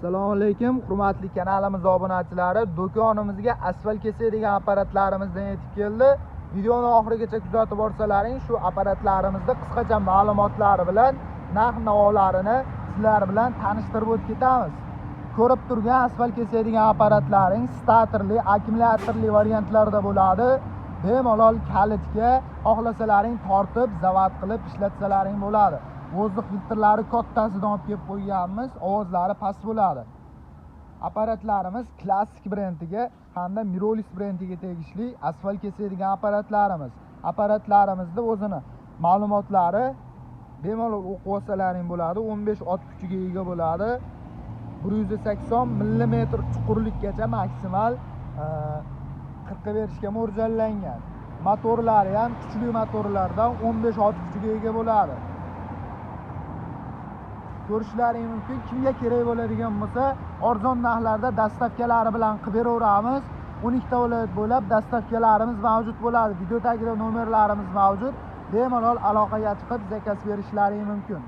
Assalomu alaykum, hurmatli kanalimiz obunachilari. Do'konimizga asfalt kesadigan apparatlarimizdan yetib keldi. Videoni oxirigacha kuzatib borsalaring, shu apparatlarimizda qisqacha ma'lumotlari bilan narx-navolarini sizlar bilan tanishtirib o'tib ketamiz. Ko'rib turgan asfalt kesadigan apparatlaring statorli, akkumulyatorli variantlarda bo'ladi. Bemalol kalitga xohlasalaring tortib, zavat qilib ishlatsalaring bo'ladi. Vozdux filtrlari kattasidan olib kelib qo'yganmiz, ovozlari past bo'ladi. Apparatlarimiz klassik brendiga hamda Mirolis brendiga tegishli asfalt kesadigan apparatlarimiz. Apparatlarimizda o'zini ma'lumotlari bemalol o'qib olsalaring bo'ladi. 15 ot kuchiga ega bo'ladi. 180 mm chuqurlikgacha maksimal qirqa berishga mo'ljallangan. Motorlari ham kuchli motorlardan 15 ot kuchiga ega bo'ladi. Ko'rishlaring mumkin. Kimga kerak bo'ladigan bo'lsa, arzon narxlarda dastavkalari bilan qilib beraveramiz. 12 ta viloyat bo'ylab dastavkalarimiz mavjud bo'ladi. Video tagida nomerlarimiz mavjud. Bemalol aloqaga chiqib zakaz berishlaring mumkin.